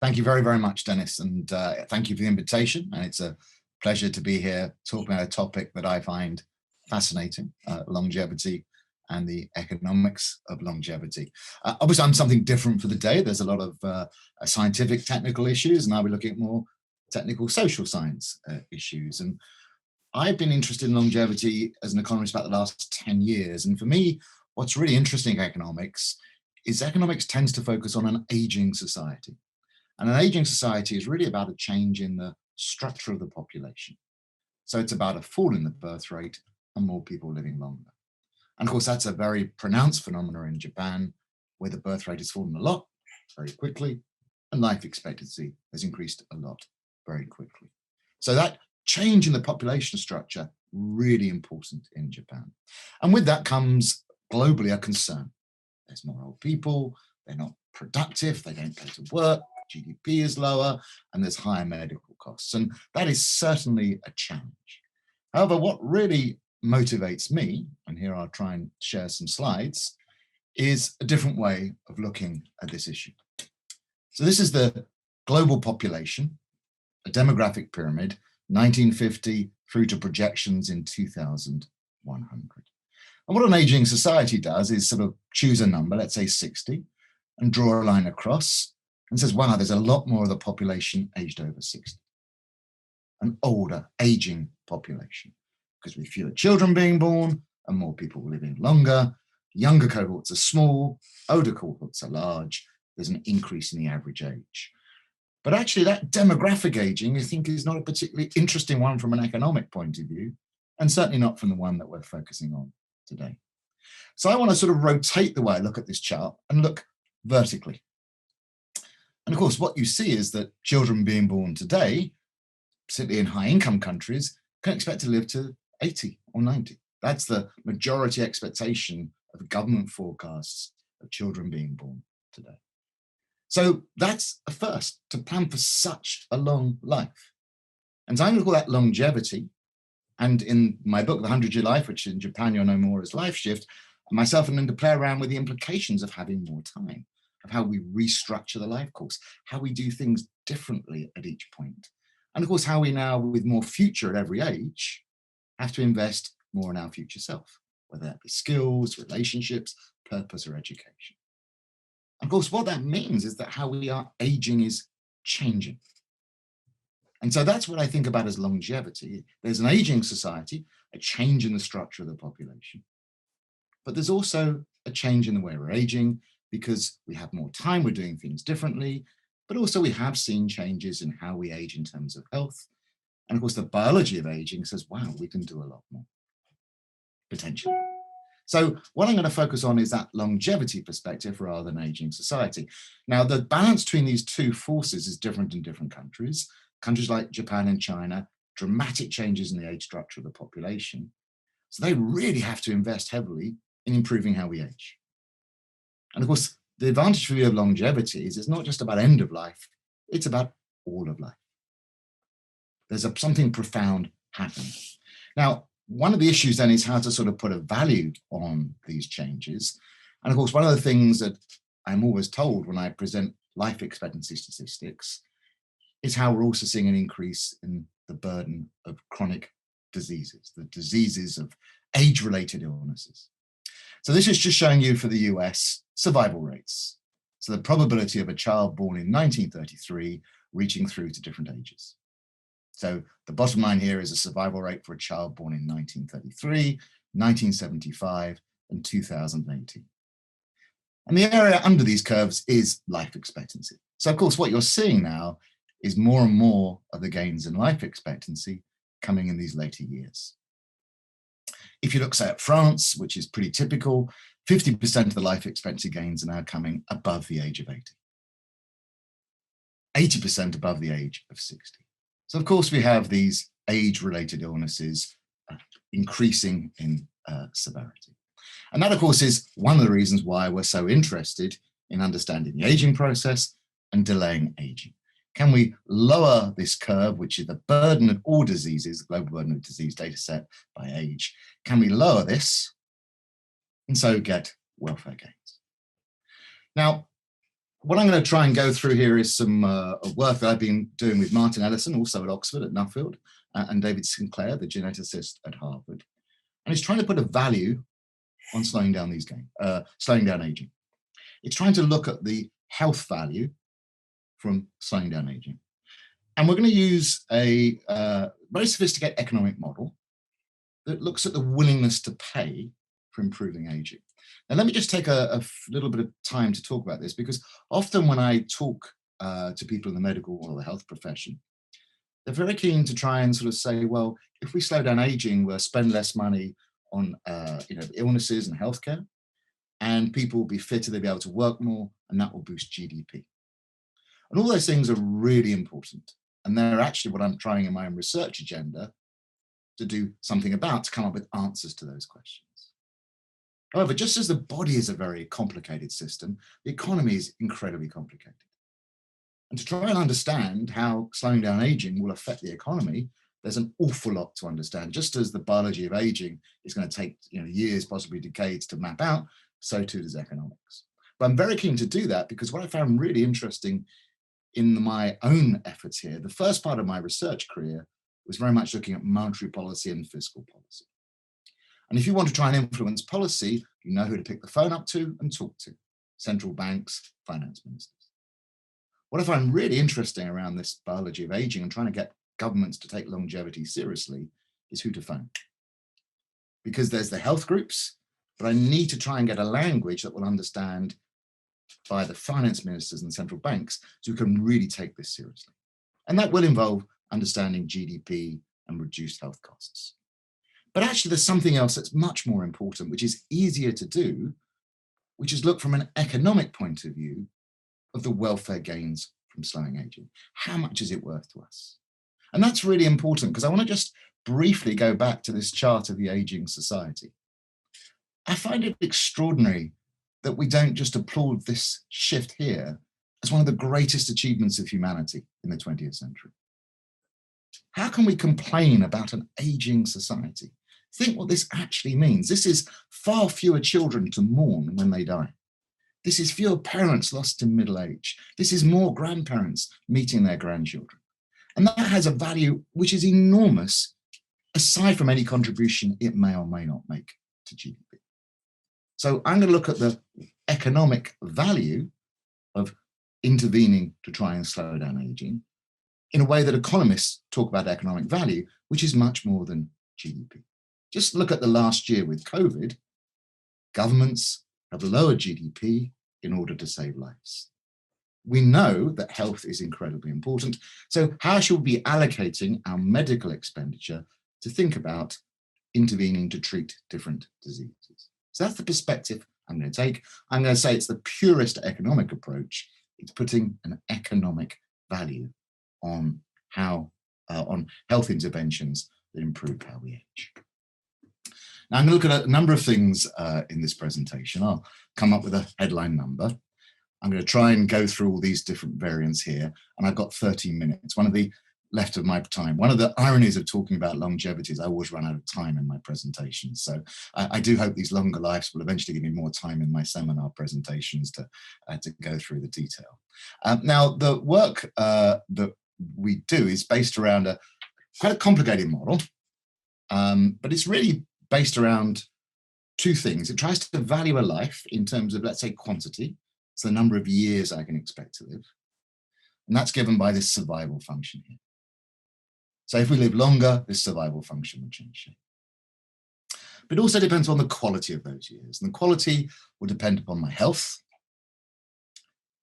Thank you very, very much, Dennis, and thank you for the invitation. And it's a pleasure to be here talking about a topic that I find fascinating, longevity and the economics of longevity. Obviously, I'm something different for the day. There's a lot of scientific, technical issues, and I'll be looking at more technical social science issues. And I've been interested in longevity as an economist about the last 10 years. And for me, what's really interesting in economics is economics tends to focus on an aging society. And an aging society is really about a change in the structure of the population. So it's about a fall in the birth rate and more people living longer. And of course, that's a very pronounced phenomenon in Japan, where the birth rate has fallen a lot very quickly, and life expectancy has increased a lot very quickly. So that change in the population structure, really important in Japan. And with that comes globally a concern. There's more old people, they're not productive, they don't go to work, GDP is lower, and there's higher medical costs. And that is certainly a challenge. However, what really motivates me, and here I'll try and share some slides, is a different way of looking at this issue. So this is the global population, a demographic pyramid, 1950 through to projections in 2100. And what an aging society does is sort of choose a number, let's say 60, and draw a line across and says, wow, there's a lot more of the population aged over 60. An older, aging population, because with fewer children being born and more people living longer, younger cohorts are small, older cohorts are large, there's an increase in the average age. But actually that demographic aging, I think, is not a particularly interesting one from an economic point of view, and certainly not from the one that we're focusing on today. So I want to sort of rotate the way I look at this chart and look vertically. And of course, what you see is that children being born today, particularly in high-income countries, can expect to live to 80 or 90. That's the majority expectation of government forecasts of children being born today. So that's a first, to plan for such a long life. And so I'm going to call that longevity. And in my book, The 100-Year Life, which in Japan you'll know more as Life Shift, myself and Linda play around with the implications of having more time, of how we restructure the life course, how we do things differently at each point. And of course, how we now, with more future at every age, have to invest more in our future self, whether that be skills, relationships, purpose, or education. And of course, what that means is that how we are aging is changing. And so that's what I think about as longevity. There's an aging society, a change in the structure of the population. But there's also a change in the way we're aging, because we have more time, we're doing things differently, but also we have seen changes in how we age in terms of health. And of course, the biology of aging says, wow, we can do a lot more, potentially. So what I'm going to focus on is that longevity perspective rather than aging society. Now, the balance between these two forces is different in different countries. Countries like Japan and China, dramatic changes in the age structure of the population. So they really have to invest heavily in improving how we age. And of course, the advantage for you of longevity is it's not just about end of life, it's about all of life. There's something profound happening. Now, one of the issues then is how to sort of put a value on these changes. And of course, one of the things that I'm always told when I present life expectancy statistics is how we're also seeing an increase in the burden of chronic diseases, the diseases of age-related illnesses. So this is just showing you for the US survival rates. So the probability of a child born in 1933 reaching through to different ages. So the bottom line here is a survival rate for a child born in 1933, 1975, and 2018. And the area under these curves is life expectancy. So of course, what you're seeing now is more and more of the gains in life expectancy coming in these later years. If you look, say, at France, which is pretty typical, 50% of the life expectancy gains are now coming above the age of 80. 80% above the age of 60. So, of course, we have these age-related illnesses increasing in severity. And that, of course, is one of the reasons why we're so interested in understanding the aging process and delaying aging. Can we lower this curve, which is the burden of all diseases, the global burden of disease data set by age? Can we lower this and so get welfare gains? Now, What I'm going to try and go through here is some work that I've been doing with Martin Ellison, also at Oxford at Nuffield, and David Sinclair, the geneticist at Harvard. And it's trying to put a value on slowing down slowing down aging. It's trying to look at the health value from slowing down aging. And we're going to use a very sophisticated economic model that looks at the willingness to pay for improving aging. Now, let me just take a little bit of time to talk about this, because often when I talk to people in the medical or the health profession, they're very keen to try and sort of say, well, if we slow down aging, we'll spend less money on illnesses and healthcare, and people will be fitter, they'll be able to work more, and that will boost GDP. And all those things are really important. And they're actually what I'm trying in my own research agenda to do something about, to come up with answers to those questions. However, just as the body is a very complicated system, the economy is incredibly complicated. And to try and understand how slowing down aging will affect the economy, there's an awful lot to understand. Just as the biology of aging is going to take years, possibly decades to map out, so too does economics. But I'm very keen to do that, because what I found really interesting in my own efforts here, the first part of my research career was very much looking at monetary policy and fiscal policy. And if you want to try and influence policy, you know who to pick the phone up to and talk to: central banks, finance ministers. What I find really interesting around this biology of aging and trying to get governments to take longevity seriously is who to phone. Because there's the health groups, but I need to try and get a language that will understand by the finance ministers and central banks, so we can really take this seriously. And that will involve understanding GDP and reduced health costs. But actually, there's something else that's much more important, which is easier to do, which is look from an economic point of view of the welfare gains from slowing aging. How much is it worth to us? And that's really important, because I want to just briefly go back to this chart of the aging society. I find it extraordinary that we don't just applaud this shift here as one of the greatest achievements of humanity in the 20th century. How can we complain about an aging society? Think what this actually means. This is far fewer children to mourn when they die. This is fewer parents lost in middle age. This is more grandparents meeting their grandchildren. And that has a value which is enormous, aside from any contribution it may or may not make to GDP. So I'm going to look at the economic value of intervening to try and slow down aging in a way that economists talk about economic value, which is much more than GDP. Just look at the last year with COVID. Governments have lowered GDP in order to save lives. We know that health is incredibly important. So how should we be allocating our medical expenditure to think about intervening to treat different diseases? So that's the perspective I'm going to take. I'm going to say it's the purest economic approach. It's putting an economic value on on health interventions that improve how we age. Now I'm going to look at a number of things in this presentation. I'll come up with a headline number. I'm going to try and go through all these different variants here, and I've got 13 minutes. One of the left of my time. One of the ironies of talking about longevity is I always run out of time in my presentations. So I do hope these longer lives will eventually give me more time in my seminar presentations to go through the detail. Now, the work that we do is based around quite a complicated model, but it's really based around two things. It tries to value a life in terms of, let's say, quantity, so the number of years I can expect to live. And that's given by this survival function here. So if we live longer, this survival function will change shape. But it also depends on the quality of those years. And the quality will depend upon my health,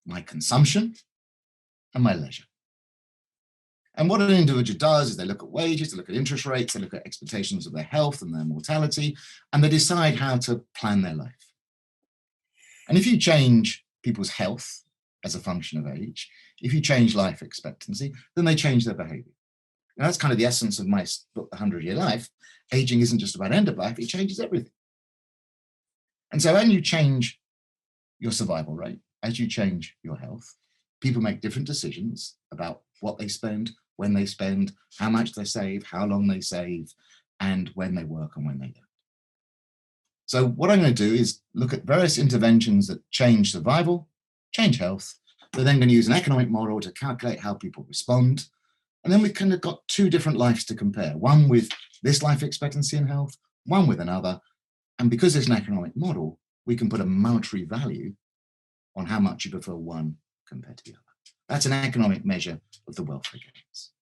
my consumption, and my leisure. And what an individual does is they look at wages, they look at interest rates, they look at expectations of their health and their mortality, and they decide how to plan their life. And if you change people's health as a function of age, if you change life expectancy, then they change their behavior. And that's kind of the essence of my book, The 100-Year Life. Aging isn't just about end of life, it changes everything. And so when you change your survival rate, as you change your health, people make different decisions about what they spend, when they spend, how much they save, how long they save, and when they work and when they don't. So what I'm going to do is look at various interventions that change survival, change health, We're then going to use an economic model to calculate how people respond. And then we kind of got two different lives to compare, one with this life expectancy and health, one with another. And because it's an economic model, we can put a monetary value on how much you prefer one compared to the other. That's an economic measure of the welfare gains.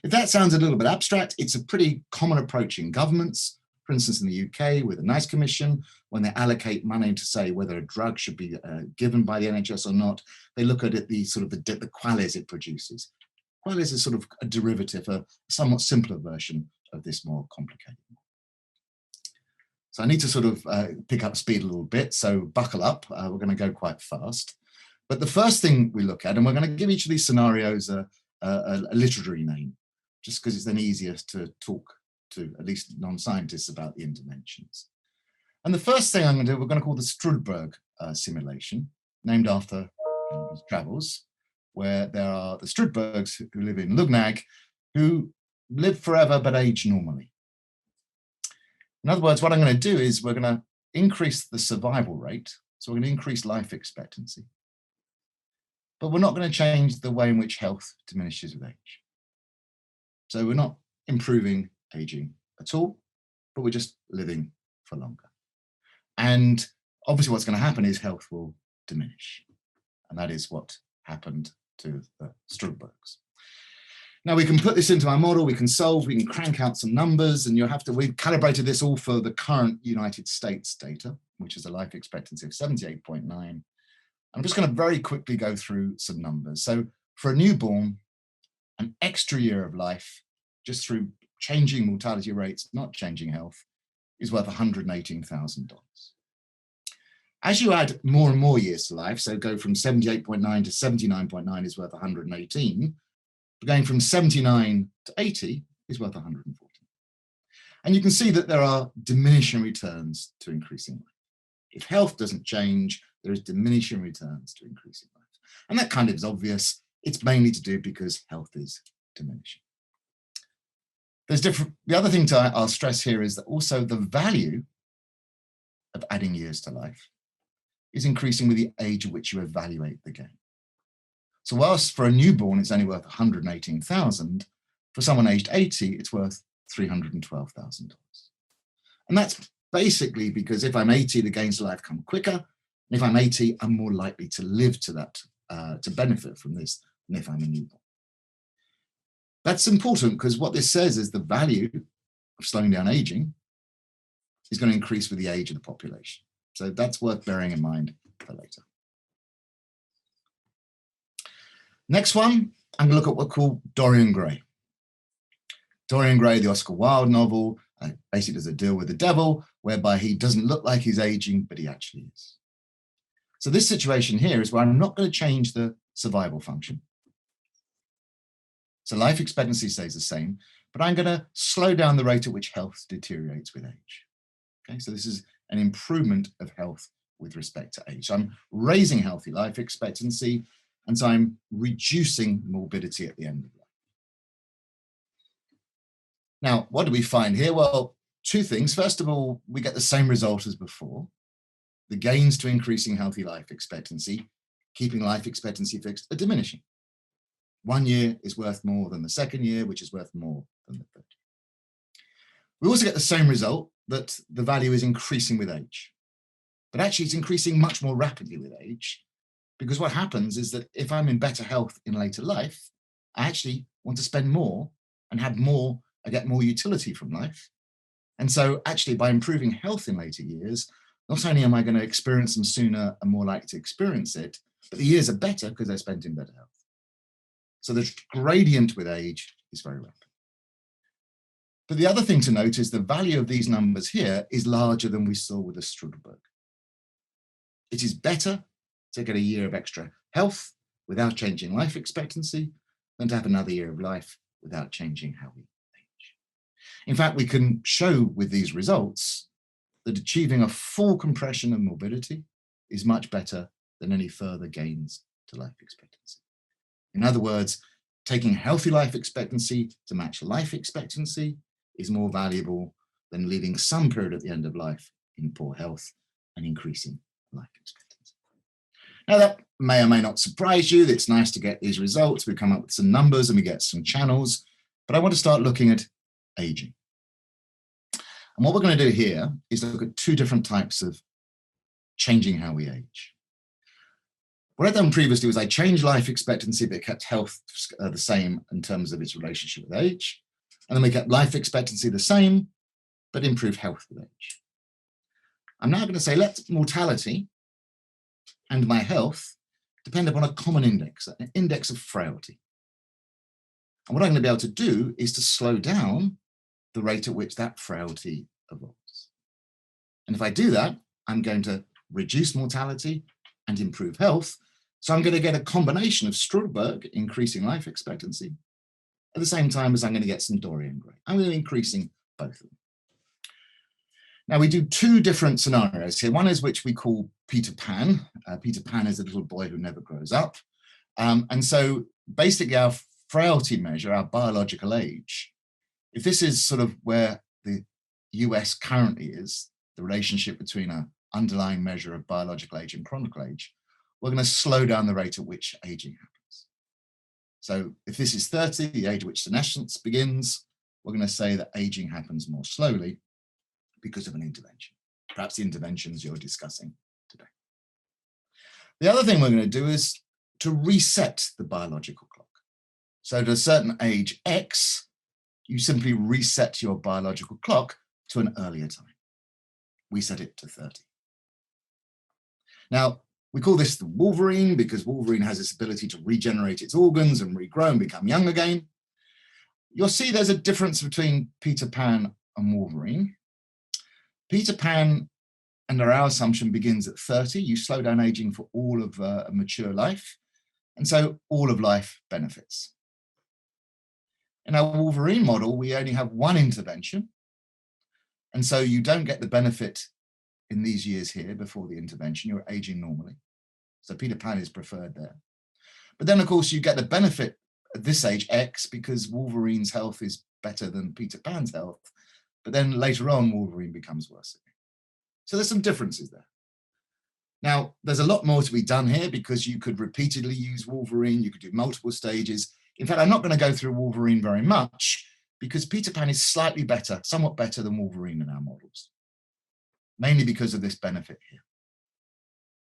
If that sounds a little bit abstract, it's a pretty common approach in governments. For instance, in the UK, with the NICE Commission, when they allocate money to say whether a drug should be given by the NHS or not, they look at it, the QALYs it produces. QALYs is sort of a derivative, a somewhat simpler version of this more complicated one. So I need to sort of pick up speed a little bit, so buckle up, we're going to go quite fast. But the first thing we look at, and we're going to give each of these scenarios a literary name, just because it's then easier to talk to at least non-scientists about the interventions. And the first thing I'm going to do, we're going to call the Struldbruggs simulation, named after his travels, where there are the Struldbruggs who live in Luggnagg, who live forever but age normally. In other words, what I'm going to do is we're going to increase the survival rate, so we're going to increase life expectancy, but we're not going to change the way in which health diminishes with age. So we're not improving aging at all, but we're just living for longer. And obviously what's going to happen is health will diminish. And that is what happened to the Struldbruggs. Now we can put this into our model, we can solve, we can crank out some numbers, and we've calibrated this all for the current United States data, which is a life expectancy of 78.9. I'm just going to very quickly go through some numbers. So for a newborn, an extra year of life, just through changing mortality rates, not changing health, is worth $118,000. As you add more and more years to life, so go from 78.9 to 79.9 is worth 118, but going from 79 to 80 is worth 140. And you can see that there are diminishing returns to increasing life. If health doesn't change, there is diminishing returns to increasing life. And that kind of is obvious. It's mainly to do because health is diminishing. The other thing I'll stress here is that also the value of adding years to life is increasing with the age at which you evaluate the gain. So whilst for a newborn it's only worth 118,000, for someone aged 80 it's worth $312,000. And that's basically because if I'm 80, the gains to life come quicker, and if I'm 80, I'm more likely to live to that, to benefit from this than if I'm a newborn. That's important because what this says is the value of slowing down aging is going to increase with the age of the population. So that's worth bearing in mind for later. Next one, I'm going to look at what we call Dorian Gray. Dorian Gray, the Oscar Wilde novel, basically does a deal with the devil, whereby he doesn't look like he's aging, but he actually is. So this situation here is where I'm not going to change the survival function. So life expectancy stays the same, but I'm going to slow down the rate at which health deteriorates with age. Okay, so this is an improvement of health with respect to age. So I'm raising healthy life expectancy, and so I'm reducing morbidity at the end of life. Now, what do we find here? Well, two things. First of all, we get the same result as before. The gains to increasing healthy life expectancy, keeping life expectancy fixed, are diminishing. 1 year is worth more than the second year, which is worth more than the third. We also get the same result, that the value is increasing with age. But actually, it's increasing much more rapidly with age, because what happens is that if I'm in better health in later life, I actually want to spend more and have more, I get more utility from life. And so actually, by improving health in later years, not only am I going to experience them sooner and more likely to experience it, but the years are better because they're spent in better health. So the gradient with age is very rapid. But the other thing to note is the value of these numbers here is larger than we saw with the Struldbruggs. It is better to get a year of extra health without changing life expectancy than to have another year of life without changing how we age. In fact, we can show with these results that achieving a full compression of morbidity is much better than any further gains to life expectancy. In other words, taking healthy life expectancy to match life expectancy is more valuable than leaving some period at the end of life in poor health and increasing life expectancy. Now that may or may not surprise you. It's nice to get these results. We come up with some numbers and we get some channels, but I want to start looking at aging. And what we're going to do here is look at two different types of changing how we age. What I've done previously was I changed life expectancy but kept health the same in terms of its relationship with age. And then we kept life expectancy the same, but improved health with age. I'm now going to say let mortality and my health depend upon a common index, an index of frailty. And what I'm going to be able to do is to slow down the rate at which that frailty evolves. And if I do that, I'm going to reduce mortality and improve health. So I'm going to get a combination of Struldbruggs, increasing life expectancy, at the same time as I'm going to get some Dorian Gray. I'm going to be increasing both of them. Now we do two different scenarios here. One is which we call Peter Pan. Peter Pan is a little boy who never grows up. And so basically our frailty measure, our biological age, if this is sort of where the US currently is, the relationship between an underlying measure of biological age and chronic age, we're going to slow down the rate at which aging happens. So if this is 30, the age at which senescence begins, we're going to say that aging happens more slowly because of an intervention, perhaps the interventions you're discussing today. The other thing we're going to do is to reset the biological clock. So at a certain age X, you simply reset your biological clock to an earlier time. We set it to 30. Now, we call this the Wolverine because Wolverine has this ability to regenerate its organs and regrow and become young again. You'll see there's a difference between Peter Pan and Wolverine. Peter Pan, under our assumption, begins at 30. You slow down aging for all of a mature life. And so all of life benefits. In our Wolverine model, we only have one intervention. And so you don't get the benefit in these years here before the intervention. You're aging normally. So Peter Pan is preferred there. But then, of course, you get the benefit at this age X because Wolverine's health is better than Peter Pan's health. But then later on, Wolverine becomes worse again. So there's some differences there. Now, there's a lot more to be done here because you could repeatedly use Wolverine. You could do multiple stages. In fact, I'm not going to go through Wolverine very much because Peter Pan is slightly better, somewhat better than Wolverine in our models, mainly because of this benefit here.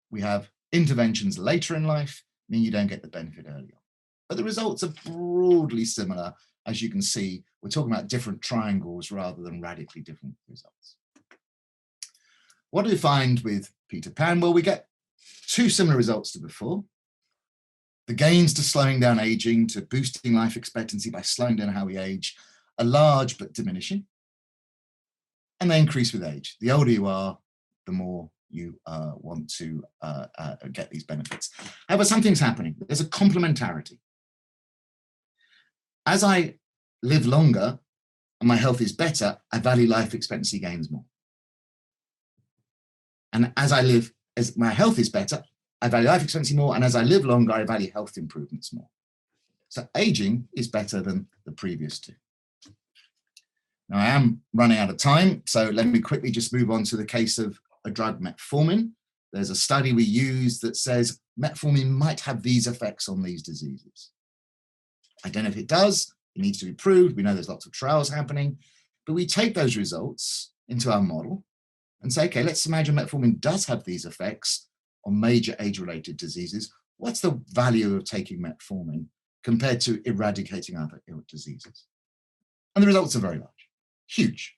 We have interventions later in life, mean you don't get the benefit early on. But the results are broadly similar. As you can see, we're talking about different triangles rather than radically different results. What do we find with Peter Pan? Well, we get two similar results to before. The gains to slowing down aging, to boosting life expectancy by slowing down how we age, are large but diminishing. And they increase with age. The older you are, the more you want to get these benefits. However, something's happening. There's a complementarity. As I live longer and my health is better, I value life expectancy gains more. And as my health is better, I value life expectancy more. And as I live longer, I value health improvements more. So aging is better than the previous two. Now I am running out of time, so let me quickly just move on to the case of a drug, metformin. There's a study we use that says metformin might have these effects on these diseases. I don't know if it does. It needs to be proved. We know there's lots of trials happening, but we take those results into our model and say, okay, let's imagine metformin does have these effects on major age-related diseases. What's the value of taking metformin compared to eradicating other ill diseases? And the results are very large, huge.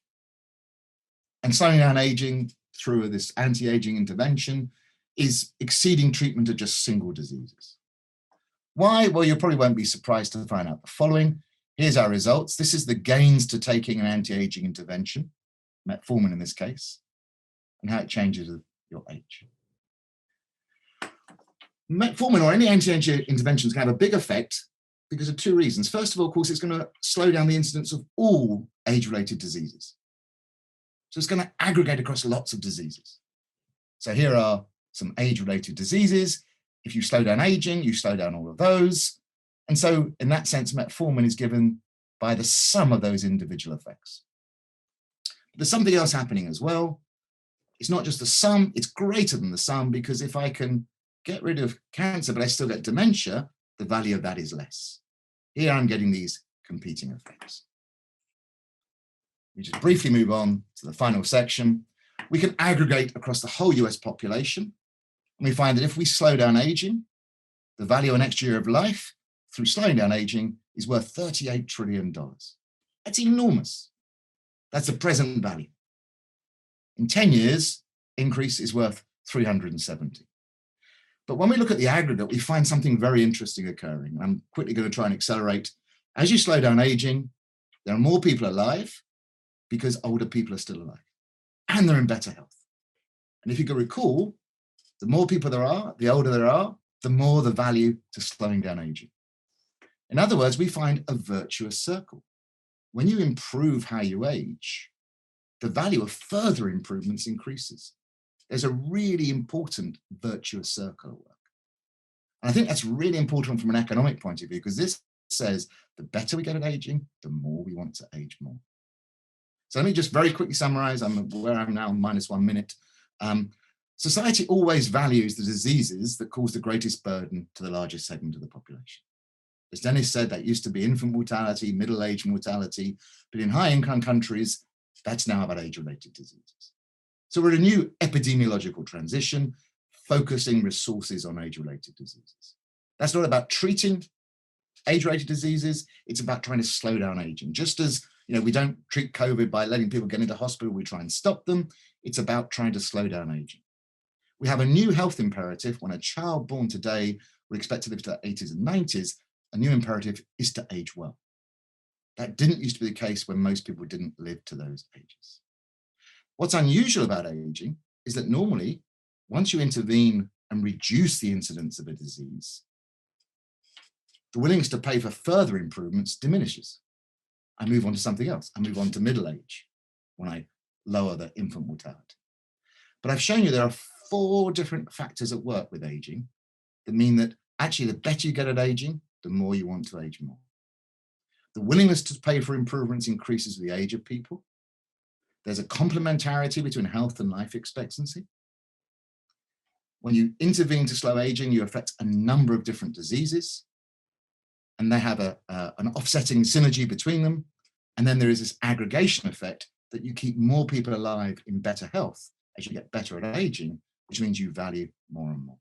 And slowing down aging through this anti-aging intervention is exceeding treatment of just single diseases. Why? Well, you probably won't be surprised to find out the following. Here's our results. This is the gains to taking an anti-aging intervention, metformin in this case, and how it changes with your age. Metformin or any anti-aging interventions can have a big effect because of two reasons. First of all, of course, it's going to slow down the incidence of all age-related diseases. So it's going to aggregate across lots of diseases. So here are some age-related diseases. If you slow down aging, you slow down all of those. And so in that sense, metformin is given by the sum of those individual effects. But there's something else happening as well. It's not just the sum, it's greater than the sum, because if I can get rid of cancer, but I still get dementia, the value of that is less. Here I'm getting these competing effects. We just briefly move on to the final section. We can aggregate across the whole US population, and we find that if we slow down aging, the value of an extra year of life through slowing down aging is worth $38 trillion. That's enormous. That's the present value. In 10 years, increase is worth 370. But when we look at the aggregate, we find something very interesting occurring. I'm quickly going to try and accelerate. As you slow down aging, there are more people alive because older people are still alive and they're in better health. And if you can recall, the more people there are, the older there are, the more the value to slowing down aging. In other words, we find a virtuous circle. When you improve how you age, the value of further improvements increases. There's a really important virtuous circle at work. And I think that's really important from an economic point of view, because this says the better we get at aging, the more we want to age more. So let me just very quickly summarize. I'm where I'm now, -1 minute. Society always values the diseases that cause the greatest burden to the largest segment of the population. As Dennis said, that used to be infant mortality, middle-aged mortality, but in high-income countries, that's now about age-related diseases. So we're in a new epidemiological transition, focusing resources on age-related diseases. That's not about treating age-related diseases, it's about trying to slow down aging. Just as we don't treat COVID by letting people get into hospital, we try and stop them, it's about trying to slow down aging. We have a new health imperative. When a child born today would expect to live to their 80s and 90s, a new imperative is to age well. That didn't used to be the case when most people didn't live to those ages. What's unusual about aging is that normally, once you intervene and reduce the incidence of a disease, the willingness to pay for further improvements diminishes. I move on to something else. I move on to middle age when I lower the infant mortality. But I've shown you there are 4 different factors at work with aging that mean that actually the better you get at aging, the more you want to age more. The willingness to pay for improvements increases with the age of people. There's a complementarity between health and life expectancy. When you intervene to slow aging, you affect a number of different diseases, and they have an offsetting synergy between them. And then there is this aggregation effect that you keep more people alive in better health as you get better at aging, which means you value more and more.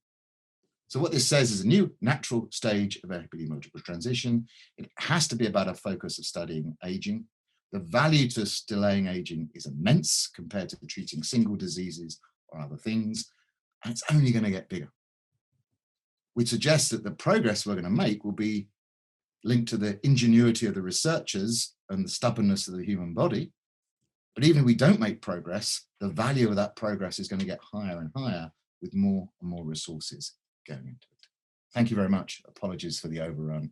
So what this says is a new natural stage of epidemiological transition. It has to be about a focus of studying aging. The value to delaying aging is immense compared to treating single diseases or other things, and it's only going to get bigger. Which suggests that the progress we're going to make will be linked to the ingenuity of the researchers and the stubbornness of the human body. But even if we don't make progress, the value of that progress is going to get higher and higher with more and more resources going into it. Thank you very much. Apologies for the overrun.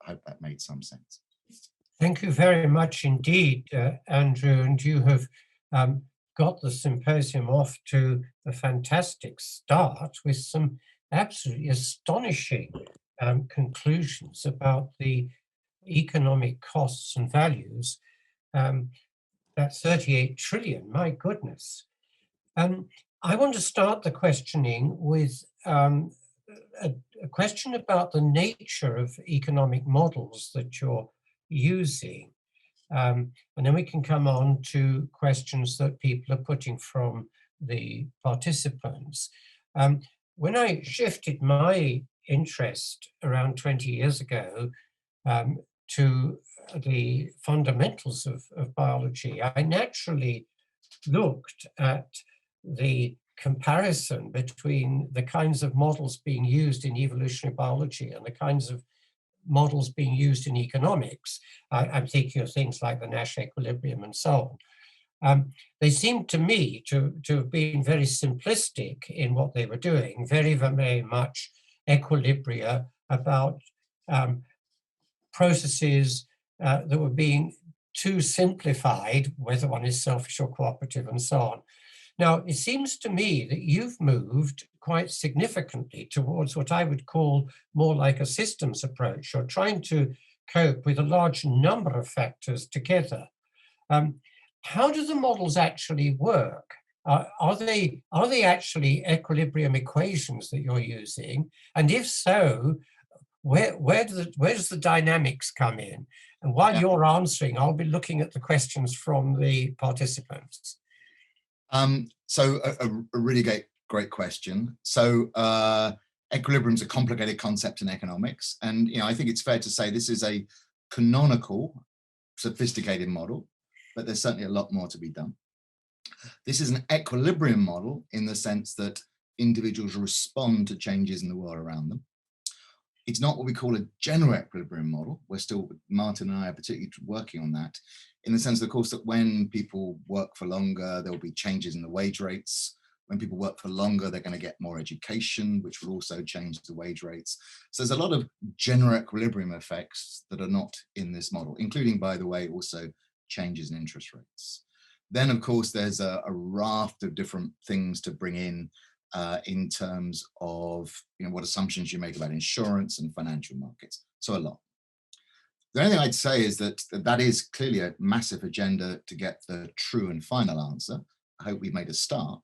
I hope that made some sense. Thank you very much indeed, Andrew. And you have got the symposium off to a fantastic start with some absolutely astonishing conclusions about the economic costs and values. That 38 trillion, my goodness. I want to start the questioning with a question about the nature of economic models that you're using. And then we can come on to questions that people are putting from the participants. When I shifted my interest around 20 years ago to the fundamentals of biology, I naturally looked at the comparison between the kinds of models being used in evolutionary biology and the kinds of models being used in economics. I'm thinking of things like the Nash equilibrium and so on. They seemed to me to have been very simplistic in what they were doing, very, very much equilibria about processes that were being too simplified, whether one is selfish or cooperative and so on. Now, it seems to me that you've moved quite significantly towards what I would call more like a systems approach. You're trying to cope with a large number of factors together. How do the models actually work? are they actually equilibrium equations that you're using? And if so, where does the dynamics come in? And while you're answering, I'll be looking at the questions from the participants. So a really great question. So equilibrium is a complicated concept in economics, and I think it's fair to say this is a canonical, sophisticated model, but there's certainly a lot more to be done. This is an equilibrium model in the sense that individuals respond to changes in the world around them. It's not what we call a general equilibrium model. We're still, Martin and I are particularly working on that, in the sense, of course, that when people work for longer, there will be changes in the wage rates. When people work for longer, they're going to get more education, which will also change the wage rates. So there's a lot of general equilibrium effects that are not in this model, including, by the way, also changes in interest rates. Then, of course, there's a raft of different things to bring in terms of what assumptions you make about insurance and financial markets. So a lot. The only thing I'd say is that is clearly a massive agenda to get the true and final answer. I hope we've made a start.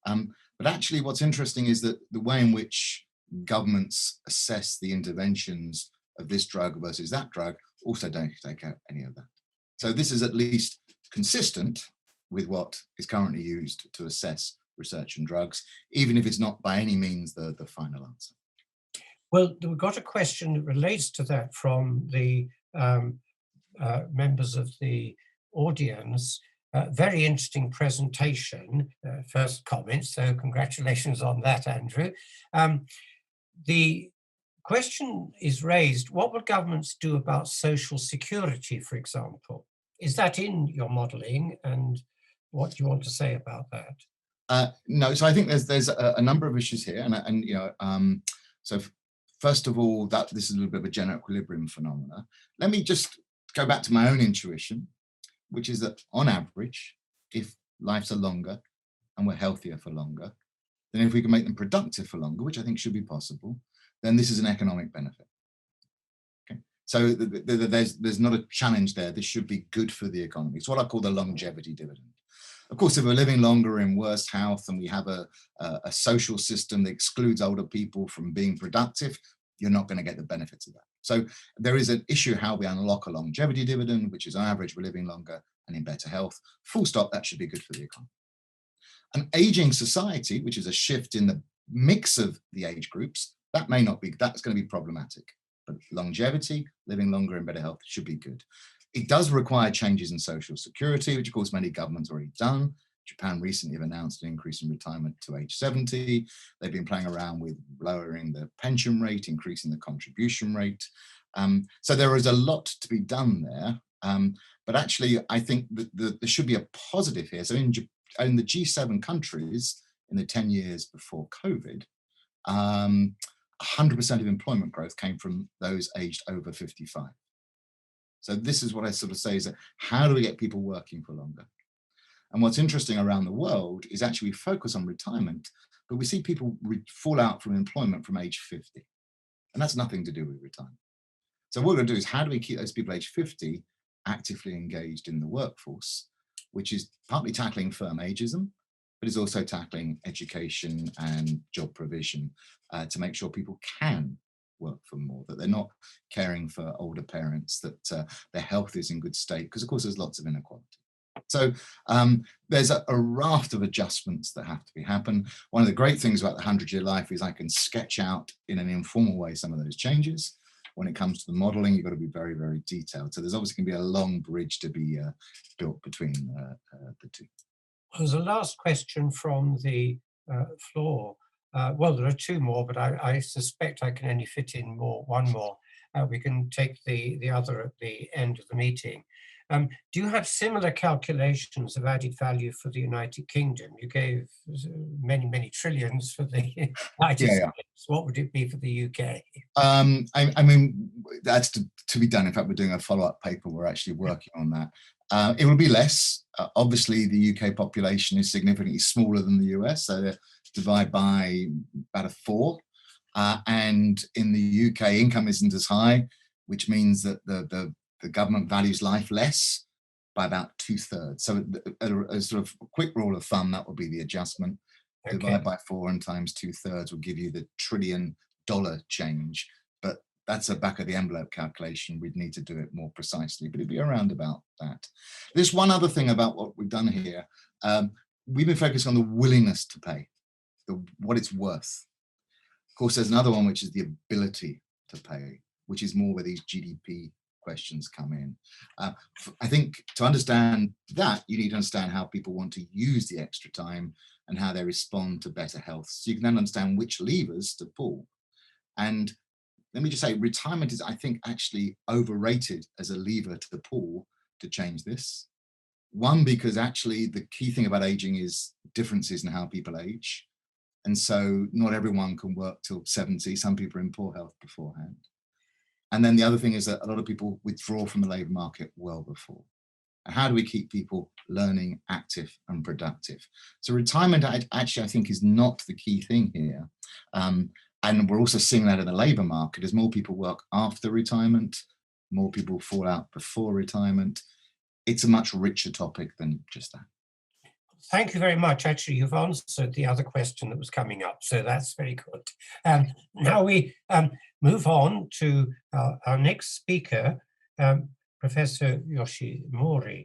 But actually what's interesting is that the way in which governments assess the interventions of this drug versus that drug also don't take out any of that. So this is at least consistent with what is currently used to assess research and drugs, even if it's not by any means the final answer. Well, we've got a question that relates to that from the members of the audience. Very interesting presentation, first comment, so congratulations on that, Andrew. The question is raised, what would governments do about social security, for example? Is that in your modelling, and what do you want to say about that? No, so I think there's a number of issues here, and so first of all, this is a little bit of a general equilibrium phenomena. Let me just go back to my own intuition, which is that on average, if lives are longer and we're healthier for longer, then if we can make them productive for longer, which I think should be possible, then this is an economic benefit. Okay, so there's not a challenge there. This should be good for the economy. It's what I call the longevity dividend. Of course, if we're living longer in worse health and we have a social system that excludes older people from being productive, you're not going to get the benefits of that. So there is an issue how we unlock a longevity dividend, which is on average we're living longer and in better health. Full stop, that should be good for the economy. An aging society, which is a shift in the mix of the age groups, that may not be, that's going to be problematic. But longevity, living longer in better health should be good. It does require changes in social security, which of course many governments already done. Japan recently have announced an increase in retirement to age 70. They've been playing around with lowering the pension rate, increasing the contribution rate. So there is a lot to be done there. But actually, I think that there should be a positive here. So in the G7 countries, in the 10 years before COVID, 100% of employment growth came from those aged over 55. So this is what I sort of say is that how do we get people working for longer? And what's interesting around the world is actually we focus on retirement, but we see people fall out from employment from age 50. And that's nothing to do with retirement. So what we're going to do is how do we keep those people age 50 actively engaged in the workforce, which is partly tackling firm ageism, but is also tackling education and job provision to make sure people can work for more, that they're not caring for older parents, that their health is in good state, because of course there's lots of inequality. So there's a raft of adjustments that have to happen. One of the great things about the 100-year life is I can sketch out in an informal way some of those changes. When it comes to the modeling, you've got to be very, very detailed. So there's obviously going to be a long bridge to be built between the two. There's a last question from the floor. Well, there are two more, but I suspect I can only fit in one more. We can take the other at the end of the meeting. Do you have similar calculations of added value for the United Kingdom? You gave many, many trillions for the United States. What would it be for the UK? I mean, that's to be done. In fact, we're doing a follow-up paper. We're actually working on that. It will be less. Obviously, the UK population is significantly smaller than the US, so they divide by about 4. And in the UK, income isn't as high, which means that the government values life less. by about 2/3. So a sort of quick rule of thumb, that would be the adjustment. Okay. Divide by 4 and times 2/3 will give you the $1 trillion change. But that's a back of the envelope calculation. We'd need to do it more precisely, but it'd be around about that. There's one other thing about what we've done here. We've been focused on the willingness to pay, what it's worth. Of course, there's another one, which is the ability to pay, which is more where these GDP questions come in. I think to understand that, you need to understand how people want to use the extra time and how they respond to better health. So you can then understand which levers to pull. And let me just say, retirement is, I think, actually overrated as a lever to pull to change this. One, because actually the key thing about aging is differences in how people age. And so not everyone can work till 70. Some people are in poor health beforehand. And then the other thing is that a lot of people withdraw from the labour market well before. And how do we keep people learning, active and productive? So retirement actually, I think, is not the key thing here. And we're also seeing that in the labour market as more people work after retirement, more people fall out before retirement. It's a much richer topic than just that. Thank you very much. Actually, you've answered the other question that was coming up, so that's very good. Now we move on to our next speaker, Professor Yoshimori.